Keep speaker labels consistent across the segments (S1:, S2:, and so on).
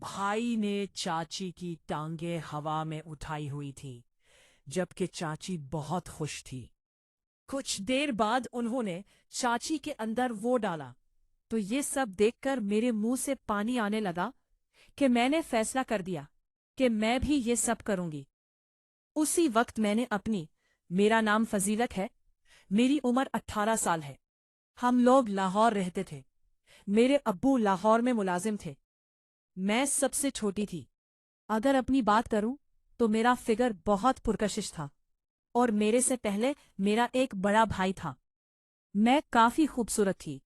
S1: भाई ने चाची की टांगें हवा में उठाई हुई थी, जबकि चाची बहुत खुश थी। कुछ देर बाद उन्होंने चाची के अंदर वो डाला, तो ये सब देखकर मेरे मुंह से पानी आने लगा कि मैंने फैसला कर दिया कि मैं भी ये सब करूंगी। उसी वक्त मैंने मेरा नाम फजीलत है, मेरी उम्र 18 साल है। हम लोग लाहौर रहते थे। मेरे अब्बू लाहौर में मुलाजिम थे। मैं सबसे छोटी थी। अगर अपनी बात करूं तो मेरा फिगर बहुत पुरकशिश था, और मेरे से पहले मेरा एक बड़ा भाई था। मैं काफी खूबसूरत थी,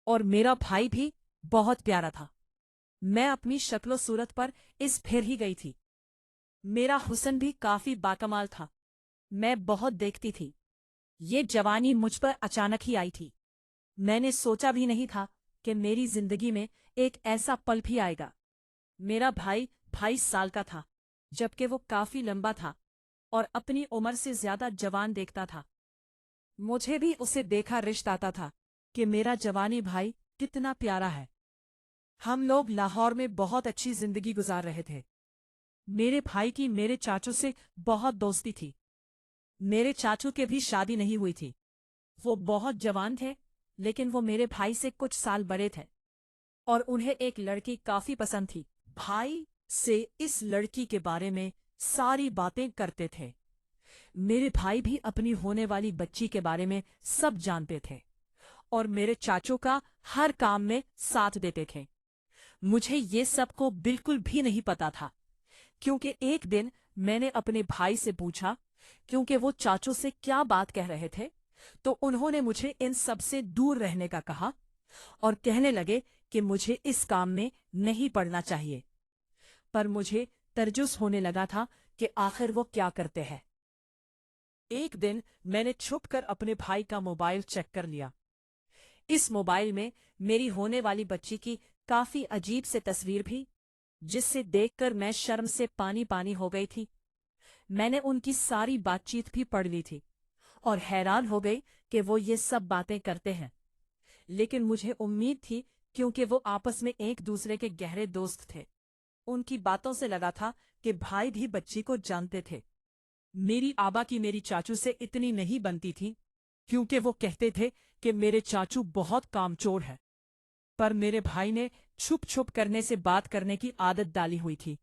S1: और मेरा भाई भी बहुत प्यारा था। मैं अपनी शक्लो सूरत पर इस फिर ही गई थी। मेरा हुस्न भी काफी बाकमाल था। मैं बहुत देखती थी। ये जवानी मुझ पर अचानक ही आई थी। मैंने सोचा भी नहीं था कि मेरी जिंदगी में एक ऐसा पल भी आएगा। मेरा भाई 22 साल का था, जबकि वो काफी लंबा था और अपनी उम्र से ज्यादा जवान देखता था। मुझे भी उसे देखा रिश्त आता था कि मेरा जवानी भाई कितना प्यारा है। हम लोग लाहौर में बहुत अच्छी जिंदगी गुजार रहे थे। मेरे भाई की मेरे चाचू से बहुत दोस्ती थी। मेरे चाचू के भी शादी नहीं हुई थी। वो बहुत जवान थे, लेकिन वो मेरे भाई से कुछ साल बड़े थे, और उन्हें एक लड़की काफी पसंद थी। भाई से इस लड़की के बारे में सारी बातें करते थे। मेरे भाई भी अपनी होने वाली बच्ची के बारे में सब जानते थे, और मेरे चाचू का हर काम में साथ देते थे। मुझे ये सब को बिल्कुल भी नहीं पता था, क्योंकि एक दिन मैंने अपने भाई से पूछा क्योंकि वो चाचू से क्या बात कह रहे थे, तो उन्होंने मुझे इन सब से दूर रहने का कहा और कहने लगे कि मुझे इस काम में नहीं पड़ना चाहिए। पर मुझे तरजुस होने लगा था कि आखिर वो क्या करते हैं। एक दिन मैंने छुपकर अपने भाई का मोबाइल चेक कर लिया। इस मोबाइल में मेरी होने वाली बच्ची की काफी अजीब से तस्वीर भी, जिससे देखकर मैं शर्म से पानी पानी हो गई थी। मैंने उनकी सारी बातचीत भी पढ़ ली थी और हैरान हो गई कि वो ये सब बातें करते हैं। लेकिन मुझे उम्मीद थी, क्योंकि वो आपस में एक दूसरे के गहरे दोस्त थे। उनकी बातों से लगा था कि भाई भी बच्ची को जानते थे। मेरी आबा की मेरी चाचू से इतनी नहीं बनती थी, क्योंकि वो कहते थे कि मेरे चाचू बहुत कामचोर है। पर मेरे भाई ने छुप छुप करने से बात करने की आदत डाली हुई थी,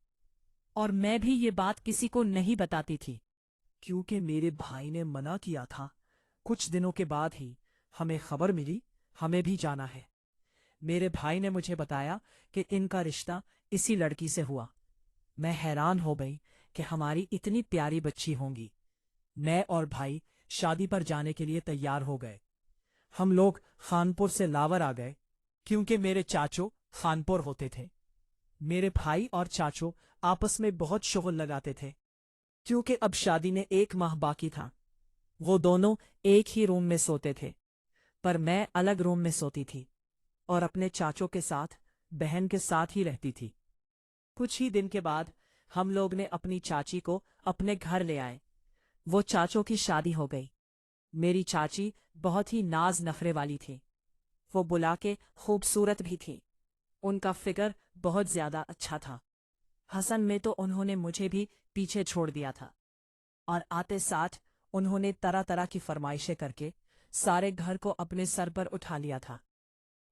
S1: और मैं भी ये बात किसी को नहीं बताती थी, क्योंकि मेरे भाई ने मना किया था। कुछ दिनों के बाद ही हमें खबर मिली, हमें भी जाना है। मेरे भाई ने मुझे बताया कि इनका रिश्ता इसी लड़की से हुआ। मैं हैरान हो गई कि हमारी इतनी प्यारी बच्ची होंगी। मैं और भाई शादी पर जाने के लिए तैयार हो गए। हम लोग खानपुर से लावर आ गए, क्योंकि मेरे चाचू खानपुर होते थे। मेरे भाई और चाचू आपस में बहुत शुगल लगाते थे, क्योंकि अब शादी ने 1 माह बाकी था। वो दोनों एक ही रूम में सोते थे, पर मैं अलग रूम में सोती थी और अपने चाचों के साथ, बहन के साथ ही रहती थी। कुछ ही दिन के बाद हम लोग ने अपनी चाची को अपने घर ले आए। वो चाचों की शादी हो गई। मेरी चाची बहुत ही नाज नखरे वाली थी। वो बुला के खूबसूरत भी थी। उनका फिगर बहुत ज्यादा अच्छा था। हसन में तो उन्होंने मुझे भी पीछे छोड़ दिया था, और आते साथ उन्होंने तरह तरह की फरमाइशें करके सारे घर को अपने सर पर उठा लिया था।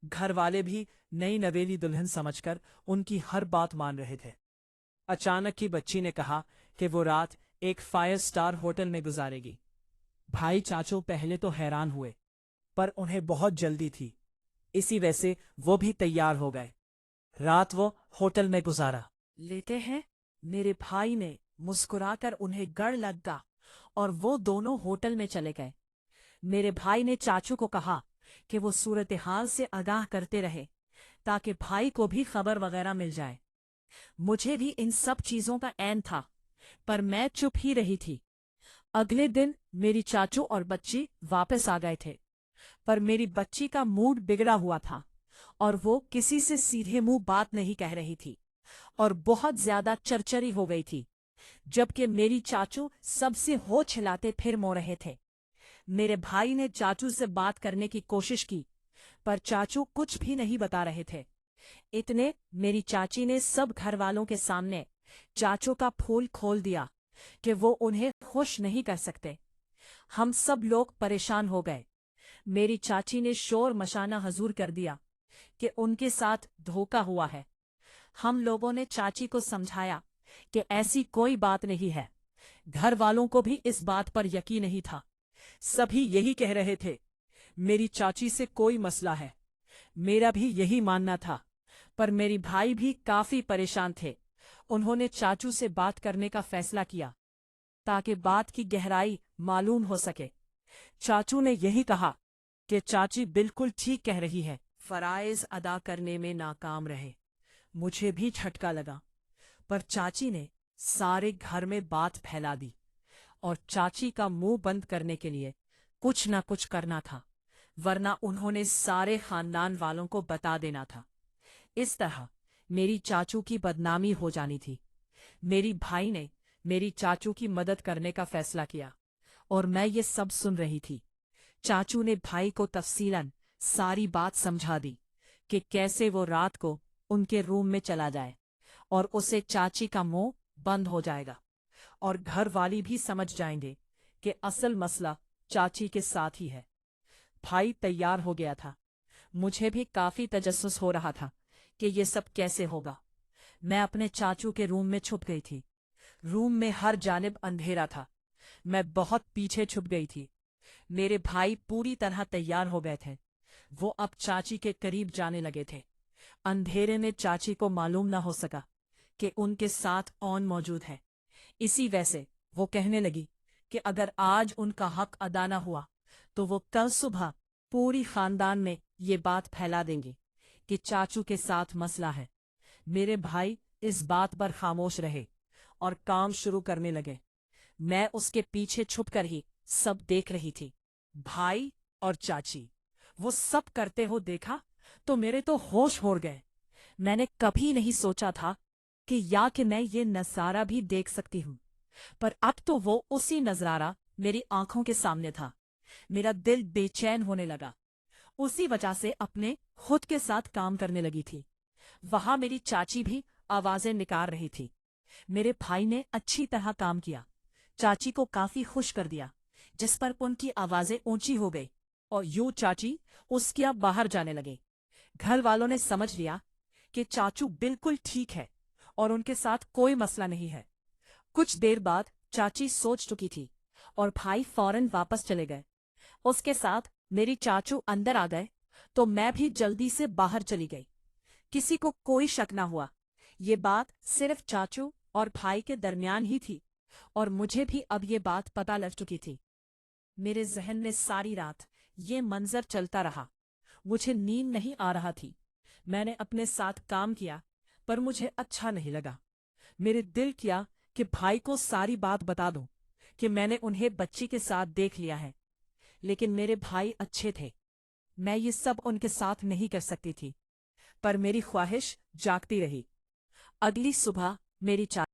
S1: घर वाले भी नई नवेली दुल्हन समझकर उनकी हर बात मान रहे थे। अचानक की बच्ची ने कहा कि वो रात एक 5 स्टार होटल में गुजारेगी। भाई चाचू पहले तो हैरान हुए, पर उन्हें बहुत जल्दी थी, इसी वजह से वो भी तैयार हो गए। रात वो होटल में गुजारा लेते हैं। मेरे भाई ने मुस्कुराकर उन्हें गड़ लगा, और वो दोनों होटल में चले गए। मेरे भाई ने चाचू को कहा कि वो सूरत हाल से आगाह करते रहे, ताकि भाई को भी खबर वगैरह मिल जाए। मुझे भी इन सब चीजों का ऐन था, पर मैं चुप ही रही थी। अगले दिन मेरी चाचू और बच्ची वापस आ गए थे, पर मेरी बच्ची का मूड बिगड़ा हुआ था, और वो किसी से सीधे मुंह बात नहीं कह रही थी, और बहुत ज्यादा चरचरी हो गई थी, जबकि मेरी चाचू सबसे हो छिलाते फिर मो रहे थे। मेरे भाई ने चाचू से बात करने की कोशिश की, पर चाचू कुछ भी नहीं बता रहे थे। इतने मेरी चाची ने सब घर वालों के सामने चाचू का फूल खोल दिया कि वो उन्हें खुश नहीं कर सकते। हम सब लोग परेशान हो गए। मेरी चाची ने शोर मचाना हजूर कर दिया कि उनके साथ धोखा हुआ है। हम लोगों ने चाची को समझाया कि ऐसी कोई बात नहीं है। घर वालों को भी इस बात पर यकीन नहीं था। सभी यही कह रहे थे, मेरी चाची से कोई मसला है। मेरा भी यही मानना था, पर मेरी भाई भी काफी परेशान थे। उन्होंने चाचू से बात करने का फैसला किया ताकि बात की गहराई मालूम हो सके। चाचू ने यही कहा कि चाची बिल्कुल ठीक कह रही है, फराइज अदा करने में नाकाम रहे। मुझे भी झटका लगा, पर चाची ने सारे घर में बात फैला दी और चाची का मुंह बंद करने के लिए कुछ न कुछ करना था, वरना उन्होंने सारे खानदान वालों को बता देना था। इस तरह मेरी चाचू की बदनामी हो जानी थी। मेरी भाई ने मेरी चाचू की मदद करने का फैसला किया और मैं ये सब सुन रही थी। चाचू ने भाई को तफसीलन सारी बात समझा दी कि कैसे वो रात को उनके रूम में चला जाए और उसे चाची का मुंह बंद हो जाएगा और घर वाली भी समझ जाएंगे कि असल मसला चाची के साथ ही है। भाई तैयार हो गया था। मुझे भी काफी तजस्सुस हो रहा था कि ये सब कैसे होगा। मैं अपने चाचू के रूम में छुप गई थी। रूम में हर जानिब अंधेरा था। मैं बहुत पीछे छुप गई थी। मेरे भाई पूरी तरह तैयार हो गए थे। वो अब चाची के करीब जाने लगे थे। अंधेरे में चाची को मालूम न हो सका कि उनके साथ कौन मौजूद है। इसी वैसे वो कहने लगी कि अगर आज उनका हक अदा न हुआ तो वो कल सुबह पूरी खानदान में ये बात फैला देंगे कि चाचू के साथ मसला है। मेरे भाई इस बात पर खामोश रहे और काम शुरू करने लगे। मैं उसके पीछे छुपकर ही सब देख रही थी। भाई और चाची वो सब करते हो देखा तो मेरे तो होश उड़ गए। मैंने कभी नहीं सोचा था कि मैं ये नजारा भी देख सकती हूँ, पर अब तो वो उसी नजारा मेरी आंखों के सामने था। मेरा दिल बेचैन होने लगा। उसी वजह से अपने खुद के साथ काम करने लगी थी। वहां मेरी चाची भी आवाजें निकाल रही थी। मेरे भाई ने अच्छी तरह काम किया, चाची को काफी खुश कर दिया, जिस पर उनकी आवाजें ऊंची हो गई और यूं चाची उसके अब बाहर जाने लगे। घर वालों ने समझ लिया कि चाचू बिल्कुल ठीक है और उनके साथ कोई मसला नहीं है। कुछ देर बाद चाची सोच चुकी थी और भाई फौरन वापस चले गए। उसके साथ मेरी चाचू अंदर आ गए तो मैं भी जल्दी से बाहर चली गई। किसी को कोई शक न हुआ। ये बात सिर्फ चाचू और भाई के दरमियान ही थी और मुझे भी अब ये बात पता लग चुकी थी। मेरे जहन में सारी रात ये मंजर चलता रहा। मुझे नींद नहीं आ रहा थी। मैंने अपने साथ काम किया, पर मुझे अच्छा नहीं लगा। मेरे दिल किया कि भाई को सारी बात बता दूं कि मैंने उन्हें बच्ची के साथ देख लिया है, लेकिन मेरे भाई अच्छे थे। मैं ये सब उनके साथ नहीं कर सकती थी, पर मेरी ख्वाहिश जागती रही। अगली सुबह मेरी